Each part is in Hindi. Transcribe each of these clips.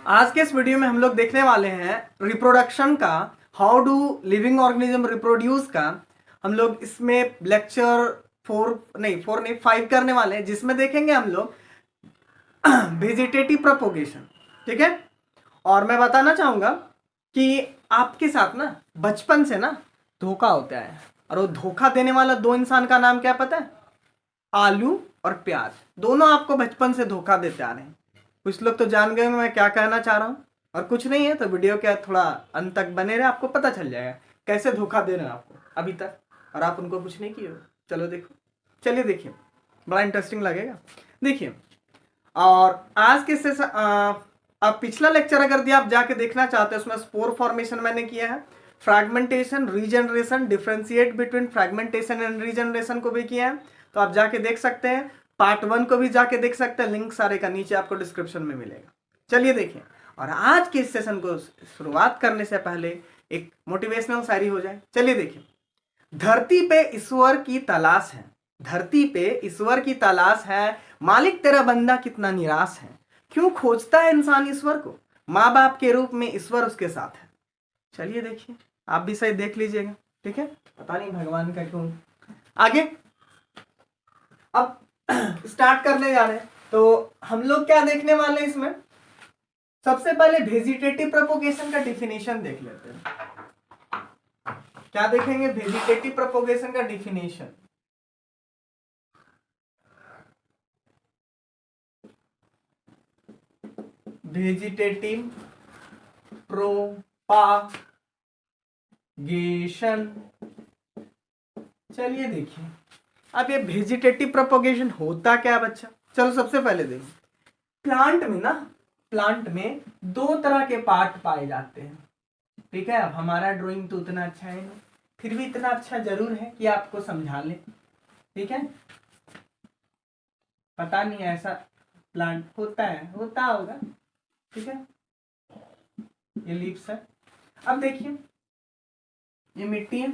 आज के इस वीडियो में हम लोग देखने वाले हैं रिप्रोडक्शन का, how do living organism reproduce का। हम लोग इसमें लेक्चर 5 करने वाले हैं, जिसमें देखेंगे हम लोग वेजिटेटिव प्रोपोगेशन। ठीक है। और मैं बताना चाहूंगा कि आपके साथ ना बचपन से ना धोखा होता है, और वो धोखा देने वाला दो इंसान का नाम क्या पता है? आलू और प्याज। दोनों आपको बचपन से धोखा देते आ रहे हैं। कुछ लोग तो जान गए मैं क्या कहना चाह रहा हूँ, और कुछ नहीं है तो वीडियो के थोड़ा अंत तक बने रहे, आपको पता चल जाएगा कैसे धोखा दे रहे हैं आपको अभी तक, और आप उनको कुछ नहीं किए हो। चलो देखो, चलिए देखिए, बड़ा इंटरेस्टिंग लगेगा। देखिए, और आज के सेशन आप पिछला लेक्चर अगर दिया आप जाके देखना चाहते हैं, उसमें स्पोर फॉर्मेशन मैंने किया है, fragmentation, regeneration, differentiate between fragmentation and regeneration को भी किया है, तो आप जाके देख सकते हैं। पार्ट 1 को भी जाके देख सकते हैं, लिंक सारे का नीचे आपको डिस्क्रिप्शन में मिलेगा। चलिए देखिए, और आज के इस सेशन को शुरुआत करने से पहले एक मोटिवेशनल शायरी हो जाए। चलिए देखिए, धरती पे ईश्वर की तलाश है, धरती पे ईश्वर की तलाश है, मालिक तेरा बंदा कितना निराश है, क्यों खोजता है इंसान ईश्वर को, माँ बाप के रूप में ईश्वर उसके साथ है। चलिए देखिए, आप भी सही देख लीजिएगा। ठीक है, पता नहीं भगवान का क्यों। आगे अब स्टार्ट करने जा रहे हैं, तो हम लोग क्या देखने वाले हैं इसमें? सबसे पहले वेजिटेटिव प्रोपोगेशन का डिफिनेशन देख लेते हैं। क्या देखेंगे? वेजिटेटिव प्रोपोगेशन का डिफिनेशन। Vegetative propagation. चलिए देखिए, अब ये वेजिटेटिव प्रोपोगेशन होता क्या है बच्चा? चलो सबसे पहले देखिए, प्लांट में ना, प्लांट में दो तरह के पार्ट पाए जाते हैं। ठीक है, अब हमारा ड्राइंग तो उतना अच्छा है नहीं, फिर भी इतना अच्छा जरूर है कि आपको समझा ले। ठीक है, पता नहीं ऐसा प्लांट होता है, होता होगा। ठीक है, ये लीव्स है। अब देखिए, ये मिट्टी है,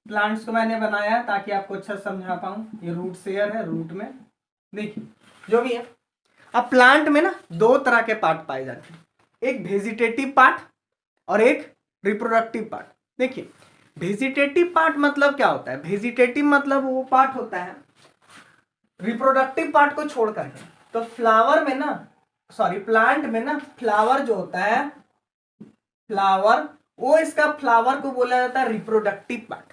प्लांट्स को मैंने बनाया ताकि आपको अच्छा समझा पाऊं। ये रूट शेयर है, रूट में देखिए जो भी है। अब प्लांट में ना दो तरह के पार्ट पाए जाते हैं, एक वेजिटेटिव पार्ट और एक रिप्रोडक्टिव पार्ट। देखिए, वेजिटेटिव पार्ट मतलब क्या होता है? वेजिटेटिव मतलब वो पार्ट होता है रिप्रोडक्टिव पार्ट को छोड़ करके। तो फ्लावर में ना, सॉरी प्लांट में ना, फ्लावर जो होता है, फ्लावर, वो इसका फ्लावर को बोला जाता है रिप्रोडक्टिव पार्ट।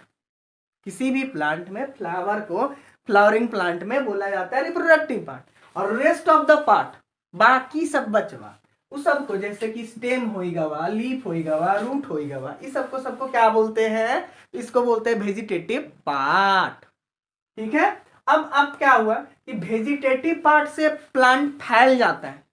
किसी भी प्लांट में फ्लावर को, फ्लावरिंग प्लांट में बोला जाता है रिप्रोडक्टिव पार्ट। और रेस्ट ऑफ द पार्ट, बाकी सब बचवा, उस सबको, जैसे कि स्टेम होइगवा, लीफ होइगवा, रूट होइगवा, इस सबको सबको क्या बोलते हैं? इसको बोलते हैं वेजिटेटिव पार्ट। ठीक है। अब क्या हुआ कि वेजिटेटिव पार्ट से प्लांट फैल जाता है।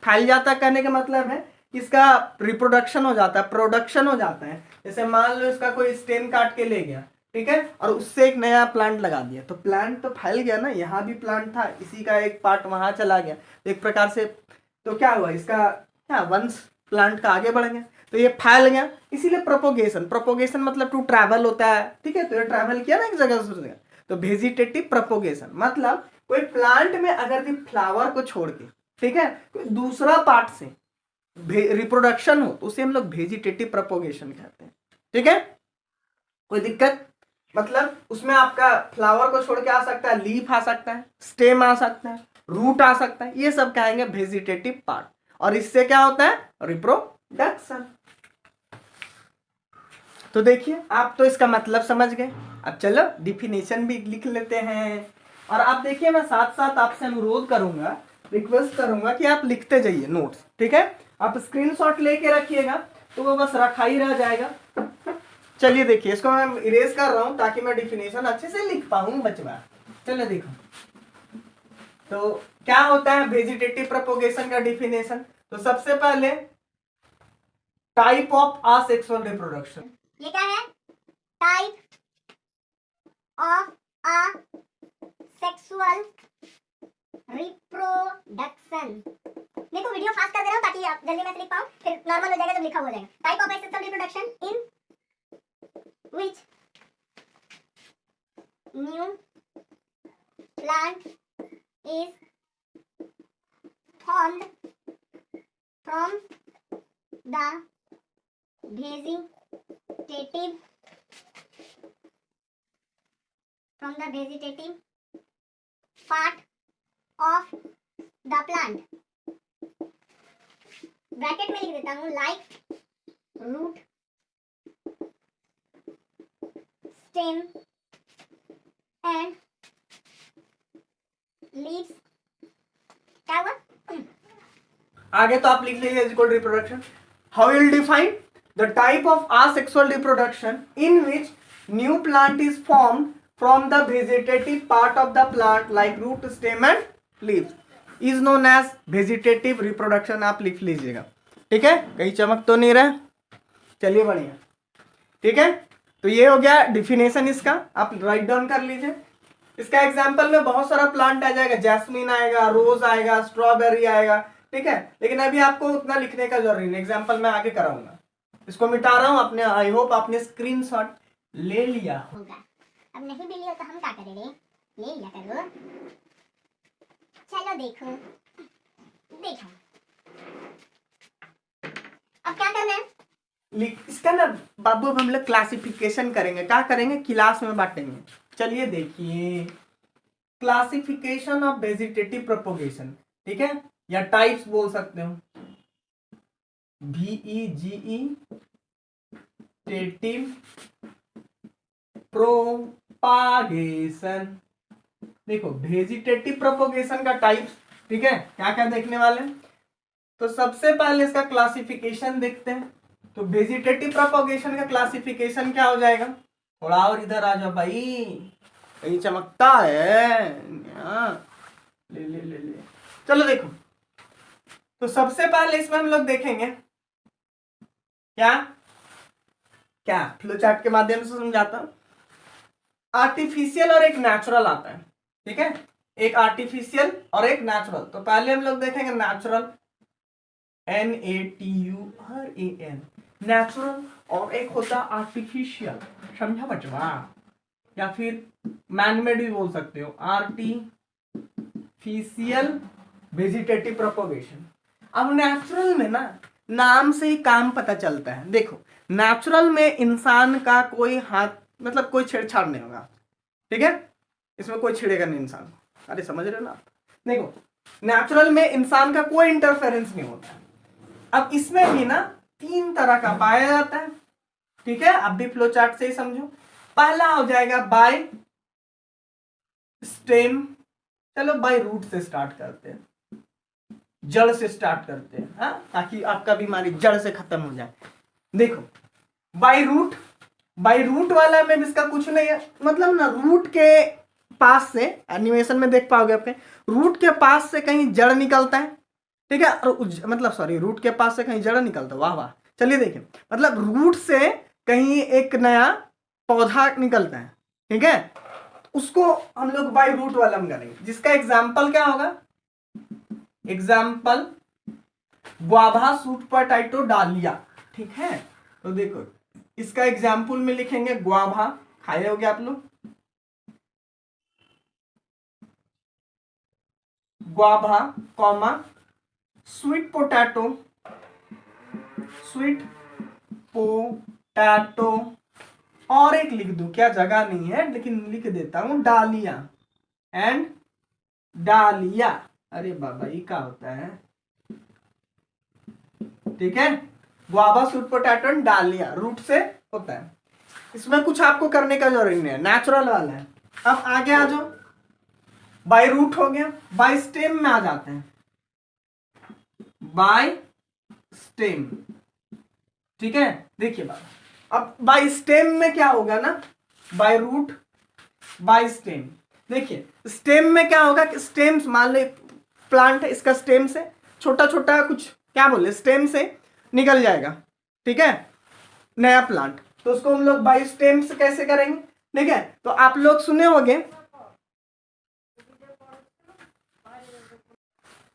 फैल जाता कहने का मतलब है कि इसका रिप्रोडक्शन हो जाता है, प्रोडक्शन हो जाता है। जैसे मान लो इसका कोई स्टेम काट के ले गया, ठीक है, और उससे एक नया प्लांट लगा दिया, तो प्लांट तो फैल गया ना, यहाँ भी प्लांट था, इसी का एक पार्ट वहां चला गया, तो एक प्रकार से तो क्या हुआ, इसका क्या वंश प्लांट का आगे बढ़ गया, तो ये फैल गया। इसीलिए प्रोपोगेशन, प्रोपोगेशन मतलब टू ट्रैवल होता है। ठीक है, तो ये ट्रैवल किया ना एक जगह से दूसरी जगह, तो वेजिटेटिव प्रोपोगेशन मतलब कोई प्लांट में अगर फ्लावर को छोड़ के, ठीक है, कोई दूसरा पार्ट से रिप्रोडक्शन हो तो उसे हम लोग वेजिटेटिव प्रोपोगेशन कहते हैं। ठीक है, कोई दिक्कत? मतलब उसमें आपका फ्लावर को छोड़ के आ सकता है, लीफ आ सकता है, स्टेम आ सकता है, रूट आ सकता है, ये सब कहेंगे वेजिटेटिव पार्ट। और इससे क्या होता है? रिप्रोडक्शन। तो देखिए, आप तो इसका मतलब समझ गए। अब चलो डिफिनेशन भी लिख लेते हैं। और आप देखिए, मैं साथ साथ आपसे अनुरोध करूंगा, रिक्वेस्ट करूंगा कि आप लिखते जाइए नोट्स। ठीक है, आप स्क्रीनशॉट लेके रखिएगा, तो वो बस रखा ही रह जाएगा। चलिए देखिए, इसको मैं इरेज कर रहा हूं ताकि मैं डिफिनेशन अच्छे से लिख पाऊं बचवा। चलिए देखो, तो क्या होता है वेजिटेटिव प्रोपोगेशन का डिफिनेशन? तो सबसे पहले टाइप ऑफ असेक्सुअल रिप्रोडक्शन। ये क्या है? Type of a sexual reproduction. देखो वीडियो फास्ट कर दे रहा हूँ ताकि आप जल्दी में से लिख पाओ, फिर नॉर्मल हो जाएगा जब लिखा हो जाएगा। Type of sexual reproduction in which new plant is formed from the vegetative part of the plant. Bracket में लिख देता हूँ like root, stem and leaves. क्या हुआ? आगे तो आप लिख लीजिए equal reproduction. How will define the type of asexual reproduction in which new plant is formed from the vegetative part of the plant like root, stem and leaves is known as vegetative reproduction. आप लिख लीजिएगा. ठीक है, कहीं चमक तो नहीं रहा. चलिए बढ़िया. ठीक है, तो ये हो गया डिफिनेशन इसका. आप राइट डाउन कर लीजिए. इसका एग्जाम्पल में बहुत सारा प्लांट आ जाएगा. जैस्मिन आएगा, रोज आएगा, स्ट्रॉबेरी आएगा. ठीक है, लेकिन अभी आपको उतना लिखने का जरूरी नहीं. एग्जाम्पल मैं आगे कराऊंगा. इसको मिटा रहा हूं अपने. आई होप आपने स्क्रीनशॉट ले लिया होगा. अब नहीं भी लिया तो हम क्या करेंगे? ले लिया करो. चलो देखो देखो. अब क्या करना है? इसका ना बाबू हम लोग क्लासिफिकेशन करेंगे. क्या करेंगे? क्लास में बांटेंगे. चलिए देखिए, क्लासिफिकेशन ऑफ वेजिटेटिव प्रोपोगेशन. ठीक है, या टाइप्स बोल सकते हो. VEGE टेटिव प्रोपागेशन. देखो वेजिटेटिव प्रोपोगेशन का टाइप्स. ठीक है, क्या क्या देखने वाले हैं. तो सबसे पहले इसका क्लासिफिकेशन देखते हैं. तो वेजिटेटिव प्रोपोगेशन का क्लासिफिकेशन क्या हो जाएगा? थोड़ा और इधर आ जाओ भाई, कहीं चमकता है. ले ले ले ले. चलो देखो, तो सबसे पहले इसमें हम लोग देखेंगे क्या क्या फ्लो चार्ट के माध्यम से समझाता हूं. आर्टिफिशियल और एक नेचुरल आता है. ठीक है, एक आर्टिफिशियल और एक नेचुरल. तो पहले हम लोग देखेंगे नेचुरल, NATURAL, नेचुरल. और एक होता आर्टिफिशियल. समझा बचवा? या फिर मैनमेड भी बोल सकते हो. Artificial vegetative propagation. अब नेचुरल में ना नाम से ही काम पता चलता है. देखो, नेचुरल में इंसान का कोई हाथ, मतलब कोई छेड़छाड़ नहीं होगा. ठीक है, इसमें कोई छेड़ेगा नहीं इंसान. अरे समझ रहे हो ना आप? देखो, नेचुरल में इंसान का कोई इंटरफेरेंस नहीं होता है. अब इसमें भी ना 3 तरह का पाया जाता है. ठीक है, अब भी फ्लो चार्ट से ही समझो. पहला हो जाएगा बाय स्टेम. चलो बाय रूट से स्टार्ट करते हैं, जड़ से स्टार्ट करते हैं. हाँ, ताकि आपका बीमारी जड़ से खत्म हो जाए. देखो, बाय रूट. बाय रूट वाला में इसका कुछ नहीं है. मतलब ना रूट के पास से, एनिमेशन में देख पाओगे आपके, रूट के पास से कहीं जड़ निकलता है. ठीक है, मतलब सॉरी, रूट के पास से कहीं जड़ निकलता है. वाह वाह. चलिए देखें, मतलब रूट से कहीं एक नया पौधा निकलता है. ठीक है, उसको हम लोग बाय रूट वाला में करेंगे. जिसका एग्जाम्पल क्या होगा? एग्जाम्पल ग्वाभा, सूट पोटैटो, डालिया. ठीक है, तो देखो इसका एग्जाम्पल में लिखेंगे ग्वाभा. खाए होगे आप लोग. Guava comma sweet potato. Sweet potato. और एक लिख दूं, क्या जगह नहीं है लेकिन लिख देता हूं, डालिया एंड डालिया. अरे बाबा, ये क्या होता है? ठीक है, गुआवा, स्वीट पोटैटो एंड डालिया रूट से होता है. इसमें कुछ आपको करने का जरूरी नहीं है, नेचुरल वाला है. अब आगे आ जाओ. बाय रूट हो गया. बाय स्टेम में आ जाते हैं. By stem. ठीक है, देखिए बाबा, अब बाय स्टेम में क्या होगा ना, बाय रूट बाय स्टेम. देखिए स्टेम में क्या होगा कि स्टेम, मान लो प्लांट है, इसका स्टेम से छोटा छोटा कुछ, क्या बोले, स्टेम से निकल जाएगा. ठीक है, नया प्लांट. तो उसको हम लोग बाय स्टेम से कैसे करेंगे? ठीक है, तो आप लोग सुने होंगे.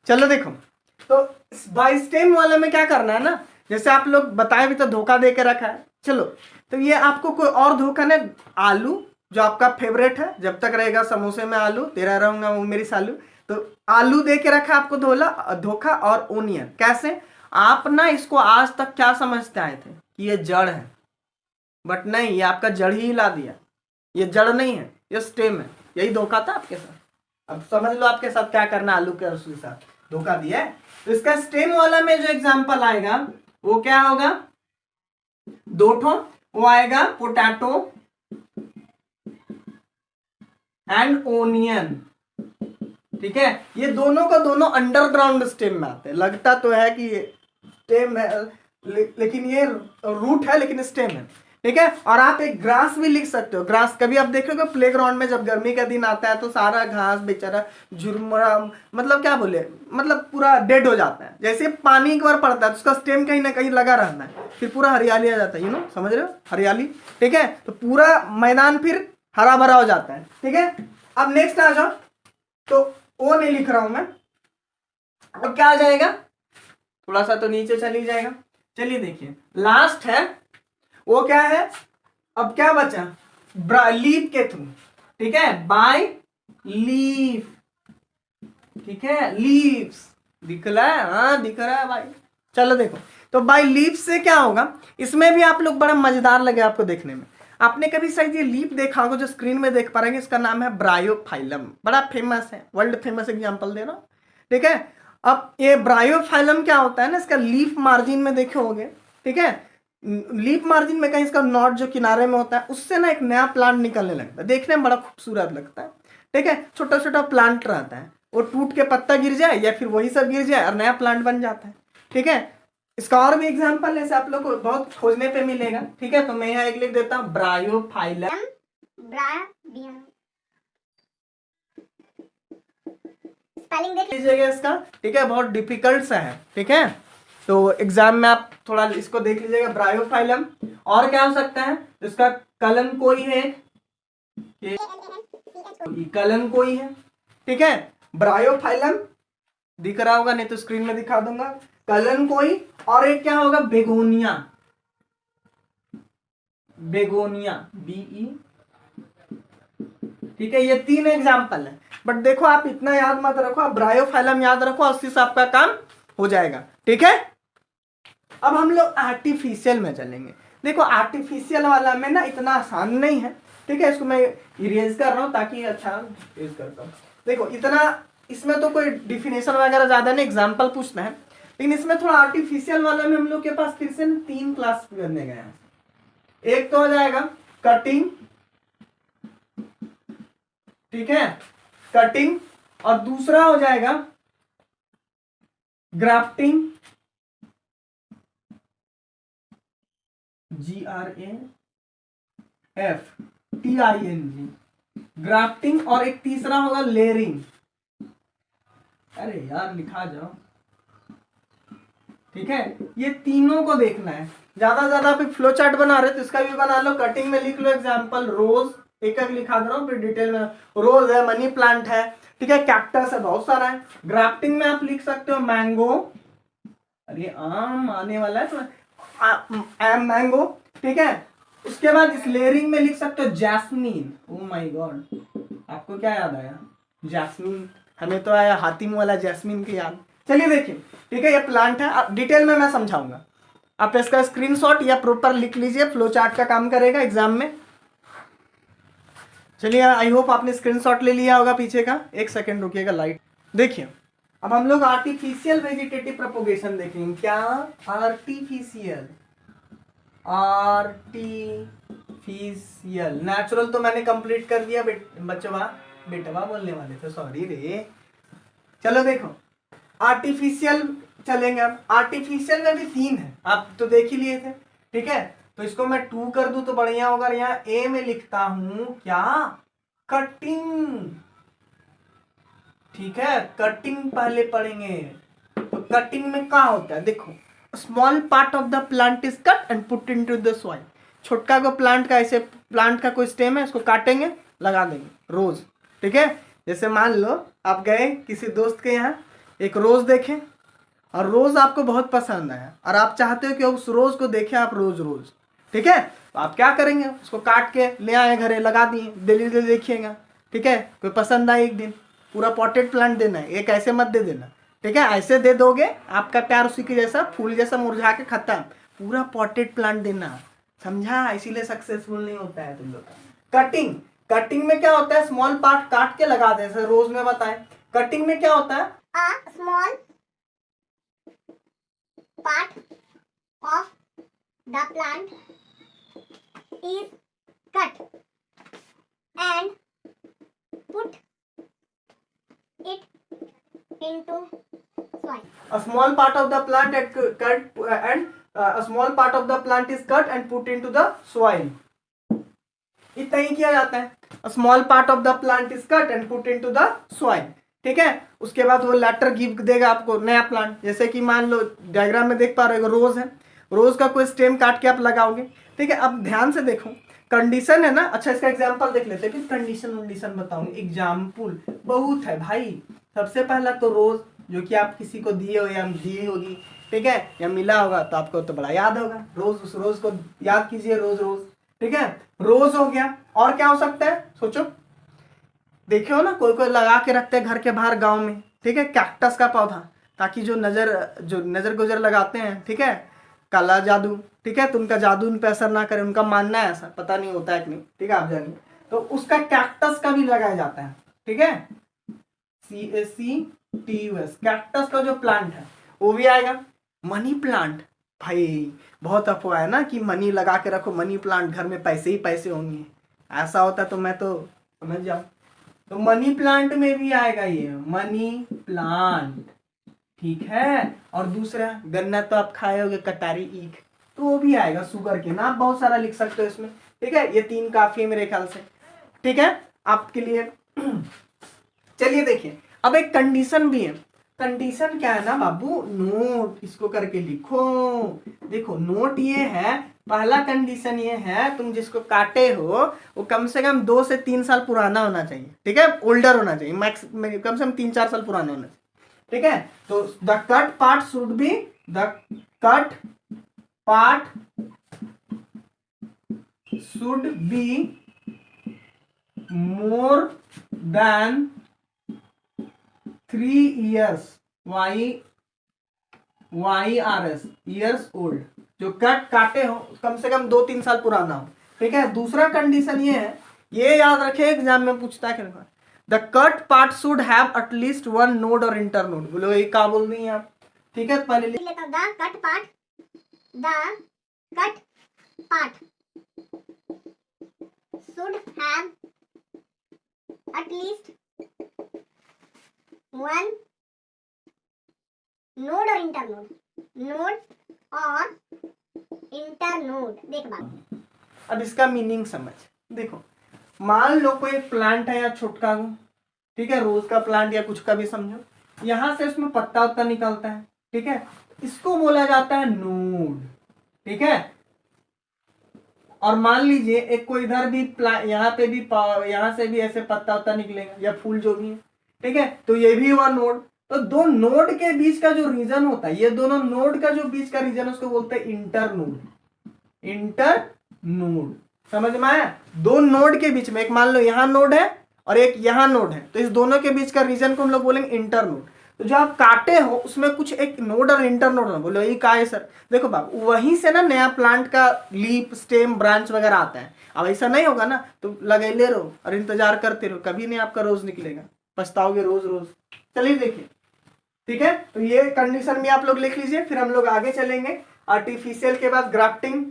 चलो देखो, तो बाय स्टेम वाले में क्या करना है ना, जैसे आप लोग बताए भी तो धोखा दे के रखा है. चलो, तो ये आपको कोई और धोखा नहीं. आलू जो आपका फेवरेट है, जब तक रहेगा समोसे में आलू, तेरा रहूंगा वो मेरी सालू. तो आलू दे के रखा आपको धोखा. और ओनियन कैसे? आप ना इसको आज तक क्या समझते आए थे कि ये जड़ है, बट नहीं, ये आपका जड़ ही हिला दिया। ये जड़ नहीं है, ये स्टेम है। यही धोखा था आपके साथ। अब समझ लो आपके साथ क्या करना, आलू के रस के साथ धोखा दिया है। तो इसका स्टेम वाला में जो एग्जांपल आएगा वो क्या होगा, दो ठो, वो आएगा पोटैटो एंड ओनियन। ठीक है, ये दोनों का दोनों अंडरग्राउंड स्टेम में आते हैं। लगता तो है कि ये स्टेम है लेकिन ये रूट है, लेकिन स्टेम है। ठीक है, और आप एक ग्रास भी लिख सकते हो। ग्रास कभी आप देखोगे प्लेग्राउंड में, जब गर्मी का दिन आता है तो सारा घास बेचारा झुरमुरा, मतलब क्या बोले, मतलब पूरा डेड हो जाता है। जैसे पानी एक बार पड़ता है तो उसका स्टेम कहीं ना कहीं लगा रहना है, फिर पूरा हरियाली आ जाता है, यू नो, समझ रहे हो, हरियाली। ठीक है, तो पूरा मैदान फिर हरा भरा हो जाता है। ठीक है, अब नेक्स्ट आ जाओ, तो ओ नहीं लिख रहा हूं मैं, अब क्या आ जाएगा, थोड़ा सा तो नीचे चली जाएगा। चलिए देखिए, लास्ट है वो क्या है, अब क्या बचा, लीफ के थ्रू। ठीक है, बाय लीफ। ठीक है, लीव्स दिख रहा है, हाँ दिख रहा है भाई। चलो देखो, तो बाय लीफ से क्या होगा, इसमें भी आप लोग बड़ा मजेदार लगे आपको देखने में। आपने कभी शायद ये लीफ देखा होगा, जो स्क्रीन में देख पा रहे हैं, इसका नाम है ब्रायोफाइलम। बड़ा फेमस है, वर्ल्ड फेमस एग्जांपल दे रहा हूं। ठीक है, अब ये ब्रायोफाइलम क्या होता है ना, इसका लीफ मार्जिन में देखे होंगे। ठीक है, लीफ मार्जिन में कहीं इसका नॉट जो किनारे में होता है, उससे ना एक नया प्लांट निकलने लगता है, देखने में बड़ा खूबसूरत लगता है। ठीक है, छोटा छोटा प्लांट रहता है, वो टूट के पत्ता गिर जाए या फिर वही सब गिर जाए और नया प्लांट बन जाता है। ठीक है, इसका और भी एग्जांपल ऐसे आप लोग को बहुत खोजने पे मिलेगा। ठीक है, तो मैं यहाँ एक लिख देता हूँ, ब्रायोफाइलम। स्पेलिंग देख लीजिएगा इसका। ठीक है, बहुत डिफिकल्ट सा है। ठीक है, तो एग्जाम में आप थोड़ा इसको देख लीजिएगा, ब्रायोफाइलम। और क्या हो सकता है, इसका कलन कोई है, कलन कोई है। ठीक है, ब्रायोफाइलम दिख रहा होगा, नहीं तो स्क्रीन में दिखा दूंगा, कलन कोई। और एक क्या होगा, बेगोनिया, बेगोनिया, बीई। ठीक है, ये तीन एग्जाम्पल है, बट देखो आप इतना याद मत रखो, आप ब्रायोफाइलम याद रखो, उससे से आपका काम हो जाएगा। ठीक है, अब हम लोग आर्टिफिशियल में चलेंगे। देखो आर्टिफिशियल वाला में ना इतना आसान नहीं है। ठीक है, इसको मैं इरेज कर रहा हूं ताकि अच्छा इरेज करता हूं। देखो इतना, इसमें तो कोई डिफिनेशन वगैरह ज्यादा नहीं, एग्जाम्पल पूछना है, लेकिन इसमें थोड़ा आर्टिफिशियल वाला में हम लोग के पास फिर से 3 क्लास करने गए हैं। एक तो हो जाएगा कटिंग, ठीक है, कटिंग, और दूसरा हो जाएगा ग्राफ्टिंग, GRAFTING, ग्राफ्टिंग, और एक तीसरा होगा लेयरिंग। अरे यार लिखा जाओ। ठीक है, ये तीनों को देखना है। ज्यादा आप फ्लो चार्ट बना रहे तो इसका भी बना लो। कटिंग में लिख लो एग्जांपल रोज, एक एक लिखा दे रहा हूं, फिर डिटेल में रोज है, मनी प्लांट है, ठीक है, कैक्टस है, बहुत सारा है। ग्राफ्टिंग में आप लिख सकते हो मैंगो, अरे आम आने वाला है तो मैंगो, ठीक है। उसके बाद इस लेयरिंग में लिख सकते हो जैस्मीन। ओ माय गॉड, आपको क्या याद आया, जैस्मीन, हमें तो आया हातिम वाला जैस्मीन की याद। चलिए देखिए, ठीक है, ये प्लांट है, डिटेल में मैं समझाऊंगा, आप इसका स्क्रीनशॉट या प्रॉपर लिख लीजिए, फ्लो चार्ट का काम करेगा एग्जाम में। चलिए, आई होप आपने स्क्रीनशॉट ले लिया होगा पीछे का। एक सेकंड रुकिएगा, लाइट देखिए। अब हम लोग आर्टिफिशियल वेजिटेटिव प्रोपोगेशन देखेंगे। क्या आर्टिफिशियल, आर्टिफिशियल, नेचुरल तो मैंने कंप्लीट कर दिया, बेटवा बोलने वाले थे, सॉरी रे। चलो देखो आर्टिफिशियल चलेंगे। अब आर्टिफिशियल में भी 3 है, आप तो देख ही लिए थे, ठीक है। तो इसको मैं 2 कर दूं तो बढ़िया होगा। यहाँ ए में लिखता हूं क्या, कटिंग, ठीक है, कटिंग पहले पढ़ेंगे। तो कटिंग में क्या होता है, देखो, small part of the plant is cut and put into the soil. छोटका को प्लांट का, ऐसे प्लांट का कोई स्टेम है, इसको काटेंगे, लगा देंगे रोज, ठीक है। जैसे मान लो आप गए किसी दोस्त के यहाँ, एक रोज देखें और रोज आपको बहुत पसंद आया और आप चाहते हो कि उस रोज को देखें आप रोज, ठीक है। तो आप क्या करेंगे, उसको काट के ले आए घरे, लगा दिए, डेली देखिएगा, ठीक है। कोई पसंद आए एक दिन, पूरा पॉटेड प्लांट देना है, एक ऐसे मत दे देना, ठीक है, ऐसे दे दोगे आपका प्यार उसी के जैसा फूल जैसा मुरझा के खत्म। पूरा पॉटेड प्लांट देना, समझा? इसीलिए सक्सेसफुल नहीं होता है तुम लोग का। कटिंग, कटिंग में क्या होता है, स्मॉल पार्ट काट के लगा दे, जैसे रोज में बताए। कटिंग में क्या होता है, a small part of the plant is cut and put it into soil. a small part of the plant and cut and a small part of the plant is cut and put into the soil. इतना ही किया जाता है, a small part of the plant is cut and put into the soil। ठीक है, उसके बाद वो लेटर गिव देगा आपको नया प्लांट। जैसे कि मान लो डायग्राम में देख पा रहे हो, रोज है, रोज का कोई स्टेम काट के आप लगाओगे। ठीक है, अब ध्यान से देखो, कंडीशन है ना। अच्छा, इसका एग्जांपल देख लेते हैं, फिर कंडीशन बताऊंगी। एग्जाम्पल बहुत है भाई। सबसे पहला तो रोज, जो कि आप किसी को दिए हो या दी होगी, ठीक है, या मिला होगा तो आपको तो बड़ा याद होगा। रोज, उस रोज को याद कीजिए, रोज रोज। ठीक है, रोज हो गया। और क्या हो सकता है, सोचो। देखे हो ना, कोई कोई लगा के रखते हैं घर के बाहर गांव में, ठीक है, कैक्टस का पौधा, ताकि जो नजर गुजर लगाते हैं, ठीक है, काला जादू, ठीक है, तो उनका जादू उन पे असर ना करे, उनका मानना है ऐसा, पता नहीं होता है कि नहीं, ठीक है, आप जानिए। तो उसका कैक्टस का भी लगाया जाता है। ठीक है, CACTUS, कैक्टस का जो प्लांट है वो भी आएगा। मनी प्लांट, भाई बहुत अफवाह है ना कि मनी लगा के रखो, मनी प्लांट, घर में पैसे ही पैसे होंगे। ऐसा होता तो मैं तो समझ जाऊं। तो मनी प्लांट में भी आएगा ये मनी प्लांट। ठीक है, और दूसरा गन्ना तो आप खाए होगे, कटारी ईख, तो वो भी आएगा। शुगर के ना आप बहुत सारा लिख सकते हो इसमें। ठीक है, ये 3 काफी है मेरे ख्याल से। ठीक है, आपके लिए। चलिए देखिए, अब एक कंडीशन भी है। कंडीशन क्या है ना बाबू, नोट इसको करके लिखो। देखो, नोट ये है, पहला कंडीशन ये है, तुम जिसको काटे हो वो कम से कम 2 से 3 साल पुराना होना चाहिए। ठीक है, ओल्डर होना चाहिए, मैक्स कम से कम 3-4 साल पुराना होना चाहिए। ठीक है, तो the cut part should be, the cut part should be more than 3 years, YRS years old। जो कट काटे हो कम से कम 2-3 साल पुराना हो। ठीक है, दूसरा कंडीशन ये है, ये याद रखे, एग्जाम में पूछता है, the cut part should have at least 1 node और इंटर नोड। बोलो ये क्या बोल रही हैं आप? ठीक है, पहले लिख लेता हूं, the cut part should have at least 1 node और इंटरनोड, नोड और इंटरनोड। देख बात, अब इसका मीनिंग समझ। देखो, मान लो कोई प्लांट है या छोटका, ठीक है, रोज का प्लांट या कुछ का भी समझो, यहां से उसमें पत्ता उत्ता निकलता है। ठीक है, इसको बोला जाता है नोड। ठीक है, और मान लीजिए एक कोई इधर भी यहाँ पे भी, यहाँ से भी ऐसे पत्ता उत्ता निकलेगा या फूल जो भी है। ठीक है, तो ये भी हुआ नोड। तो 2 नोड के बीच का जो रीजन होता है, ये दोनों नोड का जो बीच का रीजन, उसको बोलते हैं इंटर नोड। इंटर नोड, समझ में आया? 2 नोड के बीच में, एक मान लो यहाँ नोड है और एक यहाँ नोड है, तो इस दोनों के बीच का रीजन को हम लोग बोलेंगे इंटर नोड। तो जो आप काटे हो उसमें कुछ एक नोड और इंटर नोड, बोलो ये क्या है सर? देखो बाबू, वहीं से ना नया प्लांट का लीफ, स्टेम, ब्रांच वगैरह आता है। अब ऐसा नहीं होगा ना, तो लगेले रहो और इंतजार करते रहो, कभी नहीं आपका रोज निकलेगा, पछताओगे रोज रोज। चलिए देखिए, ठीक है, तो ये कंडीशन भी आप लोग लिख लीजिए, फिर हम लोग आगे चलेंगे। आर्टिफिशियल के बाद ग्राफ्टिंग।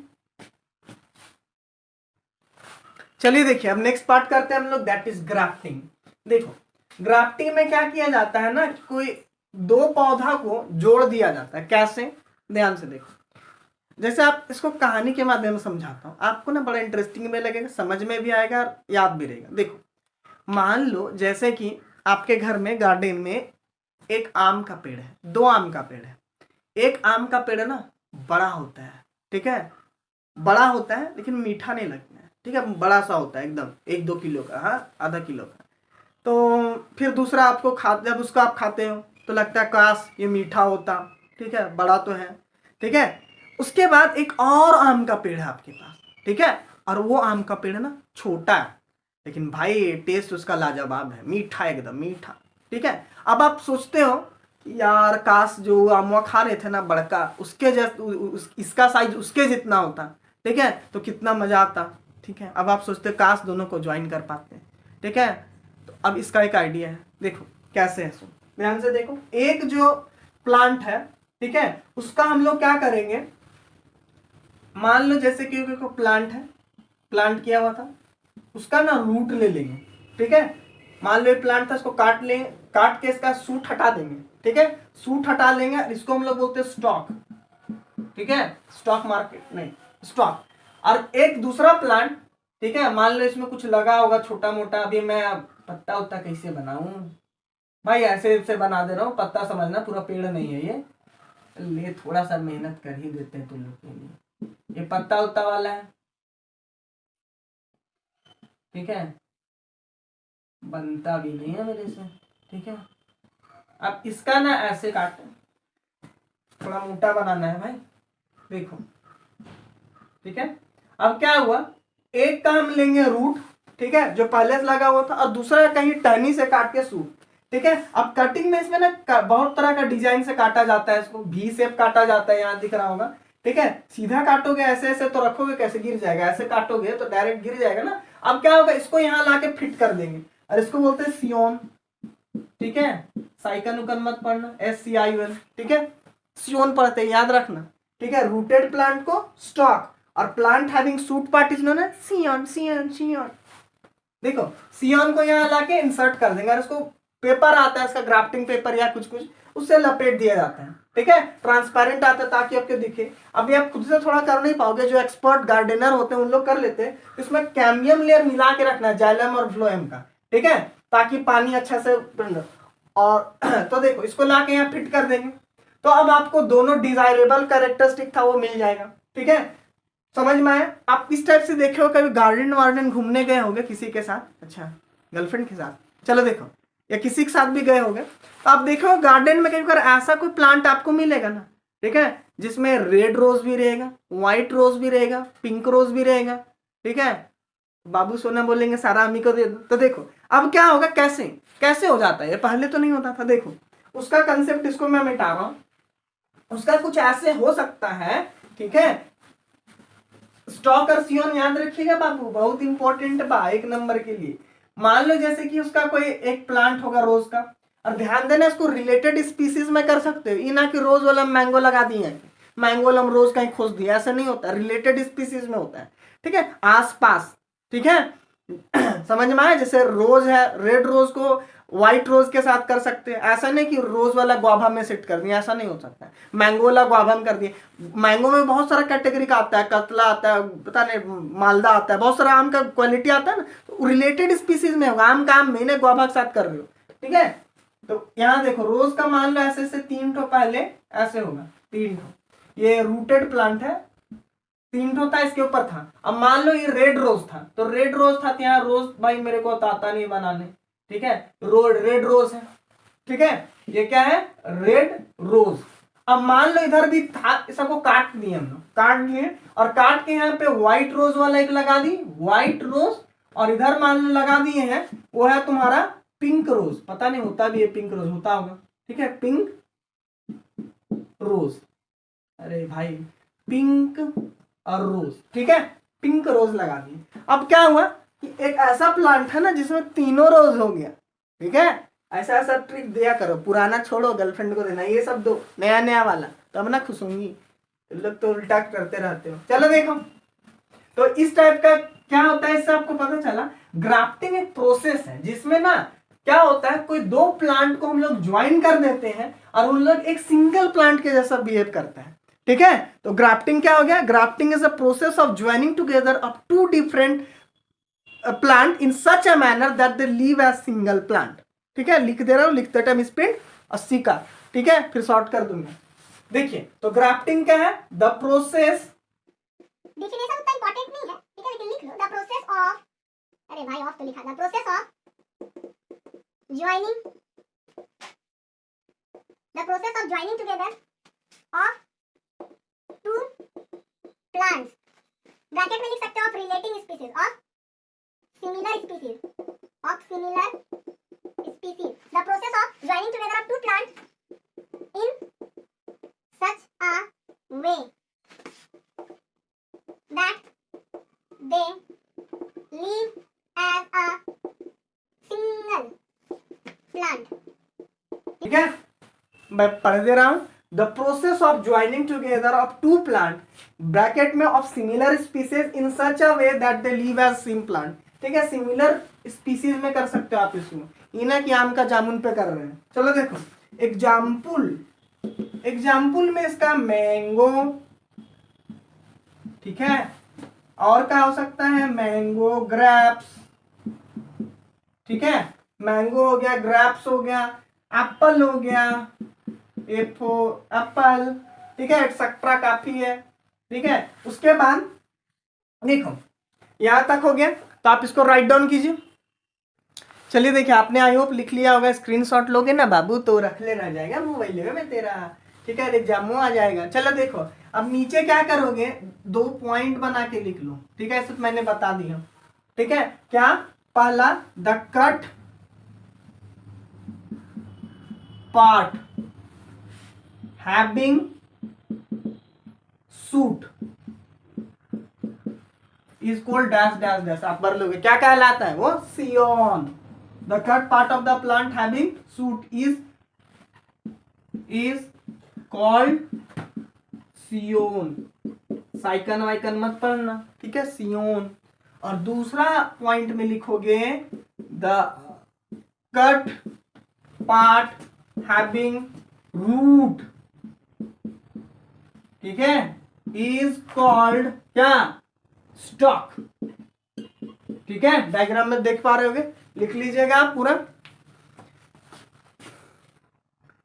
चलिए देखिए, अब नेक्स्ट पार्ट करते हैं हम लोग, दैट इज ग्राफ्टिंग। देखो, ग्राफ्टिंग में क्या किया जाता है ना, कोई 2 पौधा को जोड़ दिया जाता है। कैसे? ध्यान से देखो, जैसे आप इसको कहानी के माध्यम से समझाता हूं, आपको ना बड़ा इंटरेस्टिंग में लगेगा, समझ में भी आएगा, याद भी रहेगा। देखो, मान लो जैसे कि आपके घर में गार्डन में एक आम का पेड़ है, 2 आम का पेड़ है। एक आम का पेड़ ना बड़ा होता है, ठीक है, बड़ा होता है लेकिन मीठा नहीं लगता है। ठीक है, बड़ा सा होता है एकदम, 1-2 किलो का, हाँ, आधा किलो का। तो फिर दूसरा आपको जब उसको आप खाते हो तो लगता है काश ये मीठा होता। ठीक है, बड़ा तो है। ठीक है, उसके बाद एक और आम का पेड़ है आपके पास। ठीक है, और वो आम का पेड़ ना छोटा है, लेकिन भाई टेस्ट उसका लाजवाब है, मीठा, एकदम मीठा। ठीक है, अब आप सोचते हो यार काश जो अमुआ खा रहे थे ना बड़का, उसके इसका साइज उसके जितना होता, ठीक है, तो कितना मजा आता। ठीक है, अब आप सोचते काश दोनों को ज्वाइन कर पाते हैं। ठीक है, तो अब इसका एक आइडिया है, देखो कैसे है, सुन ध्यान से देखो। एक जो प्लांट है, ठीक है, उसका हम लोग क्या करेंगे, मान लो जैसे कि प्लांट है, प्लांट किया हुआ था, उसका ना रूट ले लेंगे। ठीक है, मान लो ये प्लांट था, इसको काट लेंगे, काट के इसका सूट हटा देंगे। ठीक है, सूट हटा लेंगे, इसको हम लोग बोलते हैं स्टॉक। ठीक है, स्टॉक मार्केट नहीं, स्टॉक। और एक दूसरा प्लांट, ठीक है, मान लो इसमें कुछ लगा होगा छोटा मोटा, अभी मैं पत्ता उत्ता कैसे बनाऊं भाई, ऐसे से बना दे रहा हूँ, पत्ता समझना, पूरा पेड़ नहीं है ये थोड़ा सा मेहनत कर ही देते हैं तुम लोग के लिए। ये पत्ता उत्ता वाला है, ठीक है, बनता भी नहीं है मेरे से। ठीक है, अब इसका ना ऐसे काटे, थोड़ा मोटा बनाना है भाई, देखो। ठीक है, अब क्या हुआ, एक का हम लेंगे रूट, ठीक है, जो पहले से लगा हुआ था, और दूसरा कहीं टहनी से काट के सूट। ठीक है, अब कटिंग में इसमें ना बहुत तरह का डिजाइन से काटा जाता है, इसको भी शेप काटा जाता है, यहाँ दिख रहा होगा। ठीक है, सीधा काटोगे ऐसे ऐसे तो रखोगे कैसे, गिर जाएगा, ऐसे काटोगे तो डायरेक्ट गिर जाएगा ना। अब क्या होगा, इसको यहाँ लाके फिट कर देंगे, और इसको बोलते हैं सियोन। ठीक है, साइकन उकन मत पढ़ना, SCION। ठीक है, सियोन पढ़ते हैं, याद रखना। ठीक है, रूटेड प्लांट को स्टॉक, और plant having shoot part is known as scion, scion, scion. देखो, सियोन को यहाँ लाके इंसर्ट कर देंगे, और इसको पेपर आता है इसका, ग्राफ्टिंग पेपर या कुछ कुछ, उससे लपेट दिया जाता है। ठीक है, ट्रांसपेरेंट आता है ताकि आपको दिखे। अभी आप खुद से थोड़ा कर नहीं पाओगे, जो एक्सपर्ट गार्डनर होते हैं उन लोग कर लेते हैं। इसमें कैम्बियम लेयर मिला के रखना है, जाइलम और फ्लोएम का। ठीक है, ताकि पानी अच्छा से, और तो देखो इसको लाके यहाँ फिट कर देंगे, तो अब आपको दोनों डिजायरेबल कैरेक्टरिस्टिक था वो मिल जाएगा। ठीक है, समझ में आया। आप इस टाइप से देखे हो, कभी गार्डन वार्डन घूमने गए होंगे किसी के साथ, अच्छा गर्लफ्रेंड के साथ, चलो देखो, या किसी के साथ भी गए होंगे, तो आप देखो गार्डन में कहीं पर ऐसा कोई प्लांट आपको मिलेगा ना, ठीक है, जिसमें रेड रोज भी रहेगा, व्हाइट रोज भी रहेगा, पिंक रोज भी रहेगा। ठीक है, बाबू सोना बोलेंगे सारा अम्मी को दे दो। तो देखो अब क्या होगा, कैसे कैसे हो जाता है, ये पहले तो नहीं होता था। देखो उसका कंसेप्ट, इसको मैं मिटा रहा हूं, उसका कुछ ऐसे हो सकता है। ठीक है, स्टॉक और सियोन याद रखिएगा बाबू, बहुत इंपॉर्टेंट बा, एक नंबर के लिए। मान लो जैसे कि उसका कोई एक प्लांट होगा रोज का, और ध्यान देना इसको रिलेटेड स्पीसीज में कर सकते हो, ये ना कि रोज वाला मैंगो लगा दिए, मैंगो वाला हम रोज कहीं खोज दिया, ऐसा नहीं होता, रिलेटेड स्पीसीज में होता है। ठीक है, आसपास। ठीक है, समझ में आया, जैसे रोज है, रेड रोज को व्हाइट रोज के साथ कर सकते हैं, ऐसा नहीं कि रोज वाला गुआभा में सेट कर दिया, ऐसा नहीं हो सकता है। मैंगो वाला गुआभा में कर दिए, मैंगो में बहुत सारा कैटेगरी का आता है, कतला आता है, पता नहीं मालदा आता है, बहुत सारा आम का क्वालिटी आता है ना, तो रिलेटेड स्पीसीज में होगा, आम का आम मैंने गुआभा के साथ कर रही हो। ठीक है, तो यहाँ देखो रोज का मान लो ऐसे से 3 ठो, पहले ऐसे होगा 3 ठो, ये रूटेड प्लांट है, 3 ठो था, इसके ऊपर था। अब मान लो ये रेड रोज था, तो रेड रोज था, तो यहाँ रोज भाई मेरे को आता नहीं बनाने। ठीक है, रेड रोज है। ठीक है, ये क्या है, रेड रोज। अब मान लो इधर भी था, सबको काट दिए हम लोग, काट दिए, और काट के यहाँ पे व्हाइट रोज वाला एक लगा दी, व्हाइट रोज, और इधर मान लो लगा दिए हैं, वो है तुम्हारा पिंक रोज, पता नहीं होता भी है पिंक रोज, होता होगा। ठीक है, पिंक रोज, अरे भाई पिंक और रोज। ठीक है, पिंक रोज लगा दिए। अब क्या हुआ कि एक ऐसा प्लांट है ना जिसमें तीनों रोज हो गया। ठीक है, ऐसा ऐसा ट्रिक दिया करो, पुराना छोड़ो, गर्लफ्रेंड को देना, ये सब दो, नया नया वाला, तब ना खुश होंगी। लोग तो उल्टा करते रहते हो। चलो देखो, तो इस टाइप का क्या होता है, इससे आपको पता चला ग्राफ्टिंग एक प्रोसेस है, जिसमें ना क्या होता है, कोई दो प्लांट को हम लोग ज्वाइन कर देते हैं, और उन लोग एक सिंगल प्लांट के जैसा बिहेव करता है। ठीक है, तो ग्राफ्टिंग क्या हो गया, grafting is a process of joining together of 2 different plant in such a manner that they live as single plant. ठीक है, लिख दे रहा हूं, लिखते टाइम स्प्रिंट 80 का। ठीक है, फिर शॉर्ट कर दूंगा। देखिए, तो ग्राफ्टिंग क्या है, द प्रोसेस, डिफिनेशन उतना इंपॉर्टेंट नहीं है, ठीक है, लेकिन लिख लो, द प्रोसेस ऑफ, अरे भाई ऑफ तो लिखा, the process of joining, the process of joining together of 2 plants, bracket में लिख सकते हो of relating species, of similar species, of similar species, the process of joining together of 2 plants way that they live as a single plant. ठीक है, मैं पढ़ दे रहा हूं. The process of joining together of two plant bracket में of similar species in such a way that they live as same plant. ठीक है, सिमिलर स्पीसीज में कर सकते हो आप इसमें, ये ना कि आम का जामुन पे कर रहे हैं. चलो देखो एग्जाम्पल में इसका मैंगो. ठीक है, और क्या हो सकता है, मैंगो ग्रेप्स. ठीक है, मैंगो हो गया, ग्रेप्स हो गया, एप्पल हो गया, एप्पल. ठीक है, एक्सेट्रा काफी है. ठीक है, उसके बाद देखो यहां तक हो गया, तो आप इसको राइट डाउन कीजिए. चलिए देखिए, आपने आई होप लिख लिया होगा. स्क्रीनशॉट लोगे ना बाबू तो रख लेना जाएगा मोबाइल में तेरा. ठीक है, एग्जाम आ जाएगा. चलो देखो, अब नीचे क्या करोगे, 2 पॉइंट बना के लिख लो. ठीक है, सिर्फ मैंने बता दिया. ठीक है, क्या, पहला the cut part having shoot is called dash dash dash. आप भर लोगे, क्या कहलाता है वो, scion. The cut part of the plant having shoot is called scion. साइकन वाइकन मत पढ़ना. ठीक है, सियोन. और दूसरा पॉइंट में लिखोगे the cut part having root. ठीक है, इज कॉल्ड क्या, स्टॉक. ठीक है, डायग्राम में देख पा रहे होगे, लिख लीजिएगा आप पूरा.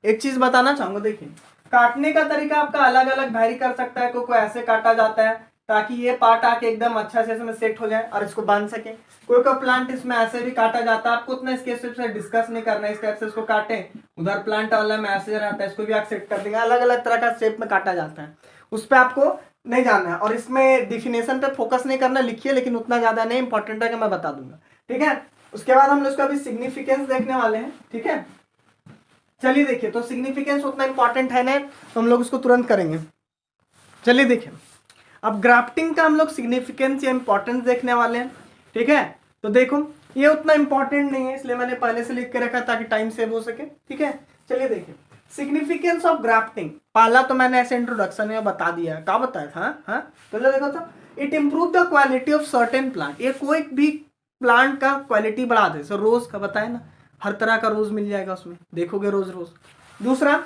एक चीज बताना चाहूंगा, देखिए काटने का तरीका आपका अलग अलग वैरी कर सकता है. कोई ऐसे काटा जाता है ताकि ये पार्ट आके एकदम अच्छा से इसमें सेट हो जाए और इसको बांध सके. कोई प्लांट इसमें ऐसे भी काटा जाता है. आपको उतना इसके से डिस्कस नहीं करना है, इस टाइप से इसको काटे. उधर प्लांट वाला में ऐसे रहता है, इसको भी आप सेट कर देंगे. अलग अलग तरह का शेप में काटा जाता है, उस पर आपको नहीं जानना है. और इसमें डिफिनेशन पे फोकस नहीं करना, लिखिए लेकिन उतना ज्यादा नहीं, इंपॉर्टेंट है कि मैं बता दूंगा. ठीक है, उसके बाद हम लोग इसका भी सिग्निफिकेंस देखने वाले हैं. ठीक है, चलिए देखिए, तो सिग्निफिकेंस उतना इंपॉर्टेंट है ना, तो हम लोग इसको तुरंत करेंगे. चलिए देखिए, अब ग्राफ्टिंग का हम लोग सिग्निफिकेंस या इंपॉर्टेंस देखने वाले हैं. ठीक है, तो देखो ये उतना इंपॉर्टेंट नहीं है, इसलिए मैंने पहले से लिख के रखा ताकि टाइम सेव हो सके. ठीक है, चलिए देखिए सिग्निफिकेंस ऑफ ग्राफ्टिंग. पहला तो मैंने ऐसे इंट्रोडक्शन में बता दिया, क्या बताया था. हाँ, तो देखो तो it improve the quality of certain plant. ये कोई भी प्लांट का क्वालिटी बढ़ा दे. सर रोज का बताया ना, हर तरह का रोज मिल जाएगा उसमें, देखोगे रोज रोज. दूसरा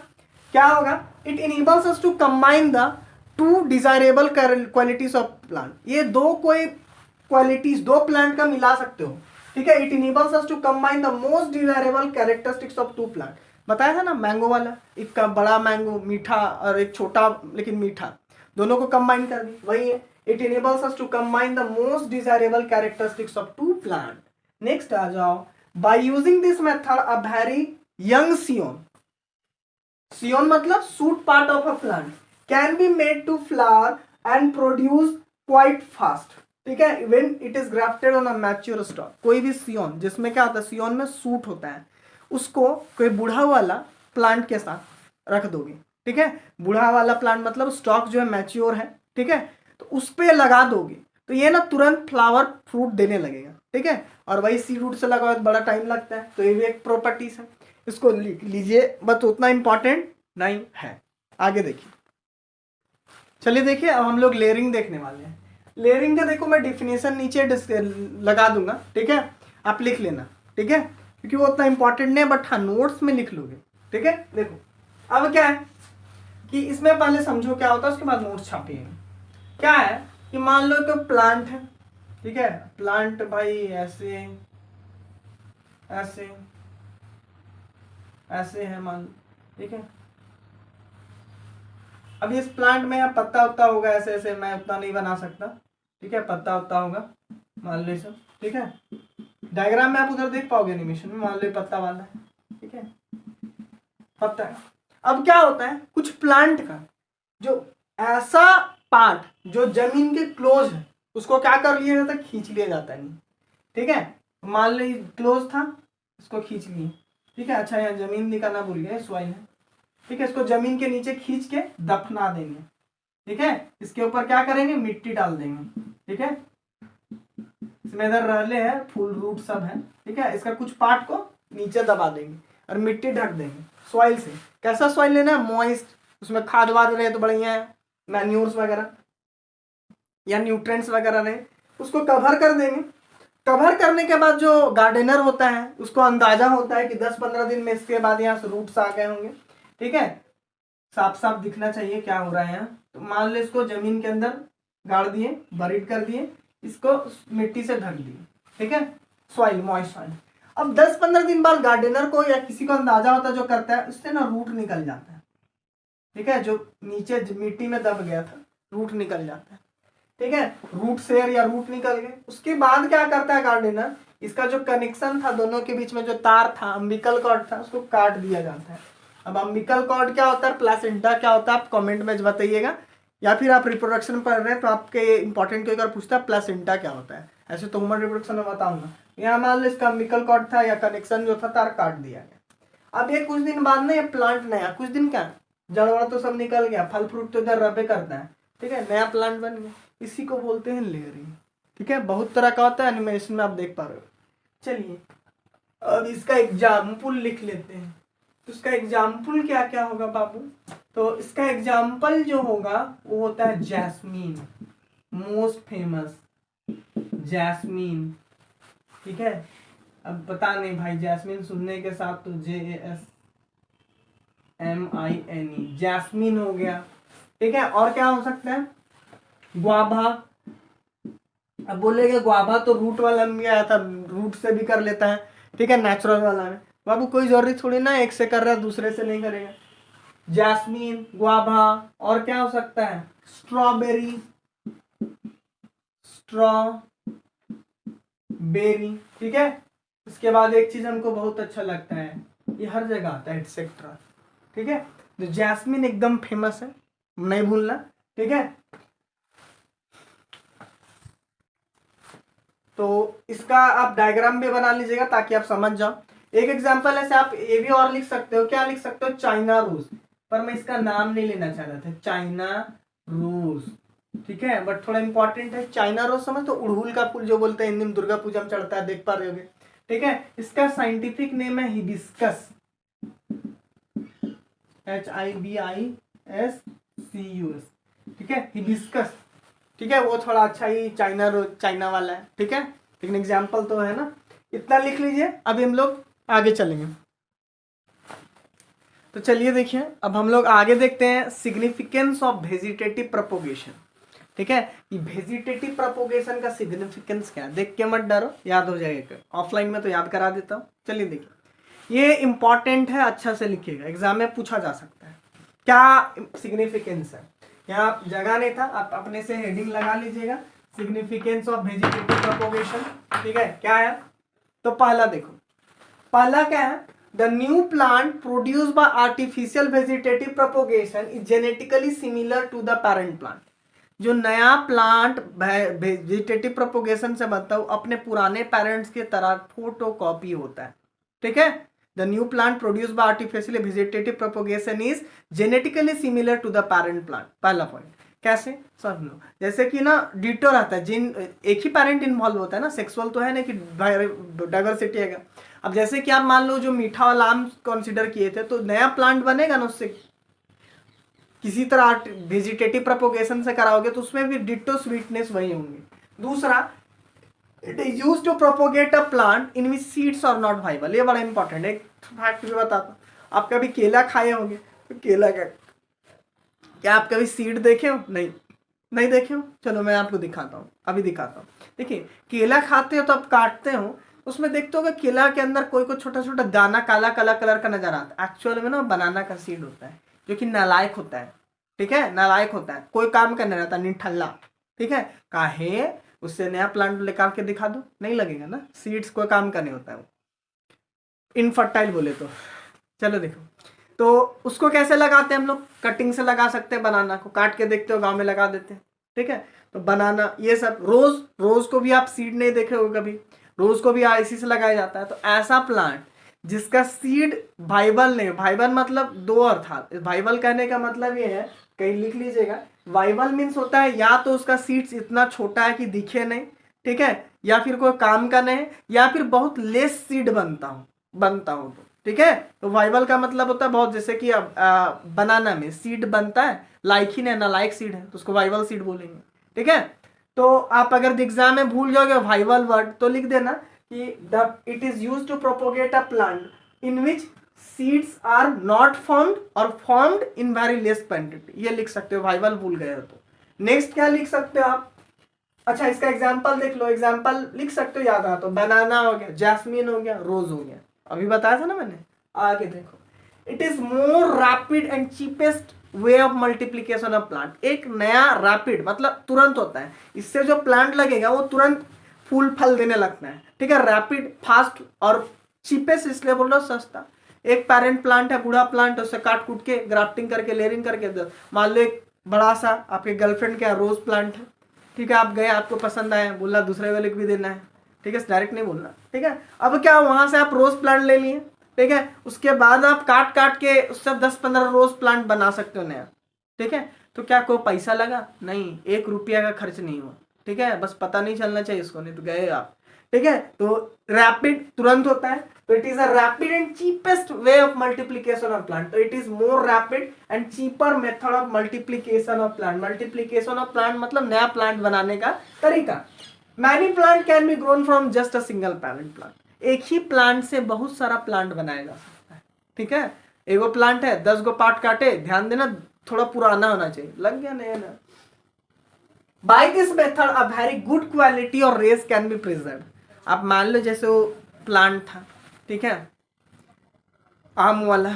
क्या होगा, it enables us to combine the two desirable qualities of plant. ये दो कोई क्वालिटीज दो प्लांट का मिला सकते हो. ठीक है, it enables us to combine the most desirable characteristics of two plant. बताया था ना मैंगो वाला, एक का बड़ा मैंगो मीठा और एक छोटा लेकिन मीठा, दोनों को कंबाइन कर दी, वही है. It enables us to combine the most desirable characteristics of two plant. Next आ जाओ, by using this method a very young scion. Scion मतलब shoot part of a plant can be made to flower and produce quite fast. ठीक है, when it is grafted on a mature stock. कोई भी सियोन जिसमें क्या होता है, सियोन में सूट होता है, उसको कोई बूढ़ा वाला प्लांट के साथ रख दोगे. ठीक है, बूढ़ा वाला प्लांट मतलब स्टॉक जो है मैच्योर है. ठीक है, तो उस पे लगा दोगे तो ये ना तुरंत फ्लावर फ्रूट देने लगेगा. ठीक है, और वही सी रूट से लगाओ तो बड़ा टाइम लगता है, तो ये भी एक प्रॉपर्टीज है. इसको लिख लीजिए, बस उतना इंपॉर्टेंट नहीं है. आगे देखिए, चलिए देखिए, अब हम लोग लेयरिंग देखने वाले हैं. लेयरिंग का देखो मैं डिफिनेशन नीचे लगा दूंगा. ठीक है, आप लिख लेना. ठीक है, क्योंकि वो उतना इंपॉर्टेंट नहीं है, बट हाँ नोट्स में लिख लोगे. ठीक है, देखो अब क्या है कि इसमें पहले समझो क्या होता है, उसके बाद नोट्स छापिए. क्या है कि मान लो कि प्लांट है. ठीक है, प्लांट भाई ऐसे ऐसे ऐसे है मान लो. ठीक है, अब इस प्लांट में यहाँ पत्ता उत्ता होगा ऐसे ऐसे, मैं उतना नहीं बना सकता. ठीक है, पत्ता उत्ता होगा मान लो सब. ठीक है, डायग्राम में आप उधर देख पाओगे एनिमेशन में, मान लो पत्ता वाला है. ठीक है, पत्ता है. अब क्या होता है, कुछ प्लांट का जो ऐसा पार्ट जो जमीन के क्लोज है उसको क्या कर लिया जाता है, खींच लिया जाता है. नहीं, ठीक है, मान लो क्लोज था, इसको खींच लिए. ठीक है, अच्छा यहाँ जमीन निकालना भूल गए, सॉइल है. ठीक है, इसको जमीन के नीचे खींच के दफना देंगे. ठीक है। इसके ऊपर क्या करेंगे, मिट्टी डाल देंगे, ठीक है। इसमें इधर रहले है, फूल रूट सब है, ठीक है। इसका कुछ पार्ट को नीचे दबा देंगे और मिट्टी ढक देंगे सॉइल से। कैसा सॉइल लेना है, मॉइस्ट, उसमें खाद वाद रहे तो बढ़िया है, मैन्यूर्स वगैरह या न्यूट्रेंट्स वगैरह रहे, उसको कवर कर देंगे। कवर करने के बाद जो गार्डनर होता है उसको अंदाजा होता है कि 10-15 दिन में इसके बाद यहाँ से रूट्स आ गए होंगे, ठीक है। साफ साफ दिखना चाहिए क्या हो रहा है यहाँ। तो मान लो इसको जमीन के अंदर गाड़ दिए, बरीड कर दिए, इसको मिट्टी से ढक दिए, ठीक है, सॉइल, मॉइस्ट सॉइल। अब 10-15 दिन बाद गार्डनर को या किसी को अंदाजा होता है जो करता है, उससे ना रूट निकल जाता है, ठीक है। जो नीचे मिट्टी में दब गया था रूट निकल जाता है, ठीक है। रूट सेयर या रूट निकल गए। उसके बाद क्या करता है गार्डनर, इसका जो कनेक्शन था दोनों के बीच में, जो तार था, अम्बिकल कॉर्ड था, उसको काट दिया जाता है। अब अम्बिकल कॉर्ड क्या होता है, प्लासेंटा क्या होता है, आप कमेंट में बताइएगा, या फिर आप रिप्रोडक्शन पढ़ रहे हैं तो आपके इंपॉर्टेंट कोई अगर पूछता है प्लासेंटा क्या होता है, ऐसे तो ह्यूमन रिप्रोडक्शन में बताऊंगा। यहाँ मान लो इसका अम्बिकल कॉर्ड था या कनेक्शन जो था, तार काट दिया गया। अब ये कुछ दिन बाद ना ये प्लांट नया, कुछ दिन क्या, जड़ वड़ तो सब निकल गया, फल फ्रूट तो इधर रबे करता है, ठीक है, नया प्लांट बन गया। इसी को बोलते हैं लेयरिंग, ठीक है। बहुत तरह का होता है, एनिमेशन में आप देख पा रहे हो। चलिए अब इसका एग्जाम्पल लिख लेते हैं। तो इसका एग्जाम्पल क्या क्या होगा बाबू, तो इसका एग्जाम्पल जो होगा वो होता है जैस्मीन, मोस्ट फेमस जैस्मीन, ठीक है। अब पता नहीं भाई, जैस्मीन सुनने के साथ तो JASMINE, जैस्मीन हो गया, ठीक है। और क्या हो सकता है, ग्वाभा। अब बोलेगे ग्वाभा तो रूट वाला में आया था, रूट से भी कर लेता है, ठीक है, नेचुरल वाला में। बाबू कोई जरूरी थोड़ी ना एक से कर रहा है दूसरे से नहीं करेगा। जैस्मीन, ग्वाभा, और क्या हो सकता है, स्ट्रॉबेरी, स्ट्रॉबेरी, ठीक है। इसके बाद एक चीज हमको बहुत अच्छा लगता है, ये हर जगह आता है, एटसेट्रा, ठीक है। तो जैस्मीन एकदम फेमस है, नहीं भूलना, ठीक है। तो इसका आप डायग्राम भी बना लीजिएगा ताकि आप समझ जाओ। एक एग्जांपल ऐसे आप ये भी और लिख सकते हो, क्या लिख सकते हो, चाइना रोज, पर मैं इसका नाम नहीं लेना चाह रहा था, चाइना रोज, ठीक है। बट थोड़ा इंपॉर्टेंट है, चाइना रोज समझ, तो उड़हुल का फूल जो बोलते हैं, हिंदी में दुर्गा पूजा में चढ़ता है, देख पा रहे होगे, ठीक है। इसका साइंटिफिक नेम है हिबिस्कस, HIBISCUS, ठीक है, हिबिस्कस, ठीक है। वो थोड़ा अच्छा ही चाइना वाला है, ठीक है, लेकिन एग्जाम्पल तो है ना। इतना लिख लीजिए, अभी हम लोग आगे चलेंगे। तो चलिए देखिए, अब हम लोग आगे देखते हैं सिग्निफिकेंस ऑफ वेजिटेटिव प्रोपोगेशन, ठीक है। ये वेजिटेटिव प्रोपोगेशन का सिग्निफिकेंस क्या है, देख के मत डरो, याद हो जाएगा, ऑफलाइन में तो याद करा देता हूँ। चलिए देखिए, ये इंपॉर्टेंट है, अच्छा से लिखिएगा, एग्जाम में पूछा जा सकता है। क्या सिग्निफिकेंस है, यहाँ जगह नहीं था, आप अपने से हेडिंग लगा लीजिएगा, सिग्निफिकेंस ऑफ वेजिटेटिव प्रोपोगेशन, ठीक है। क्या है, तो पहला देखो, पहला क्या है, the new plant produce by artificial vegetative propagation is genetically similar to the parent plant. जो नया प्लांट वेजिटेटिव प्रोपोगेशन से बनता है, अपने पुराने पेरेंट्स के तरह फोटोकॉपी होता है, ठीक है। The new plant produced by artificial vegetative propagation is genetically similar to the parent plant. पहला पॉइंट, कैसे समझ लो, जैसे कि ना डिटो रहता है, जिन एक ही पेरेंट इन्वॉल्व होता है ना, सेक्सुअल तो है ना कि डाइवर्सिटी है। अब जैसे कि आप मान लो जो मीठा वाला आम कंसिडर किए थे, तो नया प्लांट बनेगा ना, उससे किसी तरह वेजिटेटिव प्रोपोगेशन से कराओगे तो उसमें भी डिटो स्वीटनेस वही होंगे। दूसरा, it is use to propagate a plant in which seeds are not viable. ये बड़ा इंपॉर्टेंट है, एक फैक्ट भी बताता हूँ। आप कभी केला खाए होंगे, तो केला का क्या आप कभी सीड देखे हो, नहीं देखे हो, चलो मैं आपको दिखाता हूँ, अभी दिखाता हूँ। देखिए, केला खाते हो तो आप काटते हो, उसमें देखते हो केला के अंदर कोई छोटा छोटा दाना काला काला कलर का नजर आता है, एक्चुअल में ना बनाना का सीड होता है, जो कि नालायक होता है, ठीक है, नालायक होता है, कोई काम का नहीं रहता, निठल्ला, ठीक है। काहे, उससे नया प्लांट निकाल के दिखा दो, नहीं लगेगा ना, सीड्स कोई काम का नहीं होता है, वो इनफर्टाइल बोले तो। चलो देखो, तो उसको कैसे लगाते हैं हम लोग, कटिंग से लगा सकते हैं, बनाना को काट के देखते हो, गांव में लगा देते हैं, ठीक है। तो बनाना, ये सब, रोज को भी आप सीड नहीं देखे हो कभी, रोज को भी इसी से लगाया जाता है। तो ऐसा प्लांट जिसका सीड वाइबल नहीं, वाइबल मतलब दो अर्थ, वाइबल कहने का मतलब ये है कहीं लिख लीजिएगा। वाइवल मीन्स होता है या तो उसका सीड्स इतना छोटा है कि दिखे नहीं, ठीक है, या फिर कोई काम का नहीं है, या फिर बहुत लेस सीड बनता हो तो, ठीक है। तो वाइवल का मतलब होता है बहुत, जैसे कि अब बनाना में सीड बनता है, लाइक ही नहीं ना लाइक सीड है, तो उसको वाइवल सीड बोलेंगे, ठीक है। तो आप अगर एग्जाम में भूल जाओगे वाइवल वर्ड तो लिख देना कि it is use to propagate a plant in which seeds are not formed और formed in very less quantity, ये लिख सकते हो, वाइवल भूल गए हो तो। नेक्स्ट क्या लिख सकते हो आप, अच्छा इसका एग्जाम्पल देख लो, एग्जाम्पल लिख सकते हो याद आ तो, बनाना हो गया, जैस्मीन हो गया, रोज हो गया, अभी बताया था ना मैंने। आगे देखो, it is more rapid and cheapest way of multiplication of plant. एक नया रैपिड मतलब तुरंत होता है, इससे जो प्लांट लगेगा वो तुरंत फूल फल देने लगता है, ठीक है। रैपिड, फास्ट और चीपेस्ट इसलिए बोल रहा हूँ सस्ता। एक पेरेंट प्लांट है, बूढ़ा प्लांट है, उससे काट कूट के ग्राफ्टिंग करके लेयरिंग करके दो। मान लो एक बड़ा सा आपके गर्लफ्रेंड का रोज प्लांट है, ठीक है, आप गए, आपको पसंद आया, बोला दूसरे वाले को भी देना है, ठीक है, डायरेक्ट नहीं बोलना, ठीक है। अब क्या वहां से आप रोज प्लांट ले लिए, ठीक है, उसके बाद आप काट काट के उससे 10-15 रोज प्लांट बना सकते हो नया, ठीक है। तो क्या कोई पैसा लगा? नहीं, 1 रुपया का खर्च नहीं हुआ, ठीक है, बस पता नहीं चलना चाहिए इसको, नहीं तो गए आप, ठीक है। तो रैपिड तुरंत होता है, तो it is a rapid and cheapest way of multiplication of plant, तो it is more rapid and cheaper method of multiplication of plant. Multiplication of plant मतलब नया प्लांट बनाने का तरीका। Many plant can be grown from just a single parent plant, एक ही प्लांट से बहुत सारा प्लांट बनाया जा सकता है, ठीक है। एगो प्लांट है, 10 गो पार्ट काटे, ध्यान देना थोड़ा पुराना होना चाहिए, लग गया नया ना। By this method a very good quality or race can be preserve. आप मान लो जैसे वो प्लांट था, ठीक है, आम वाला,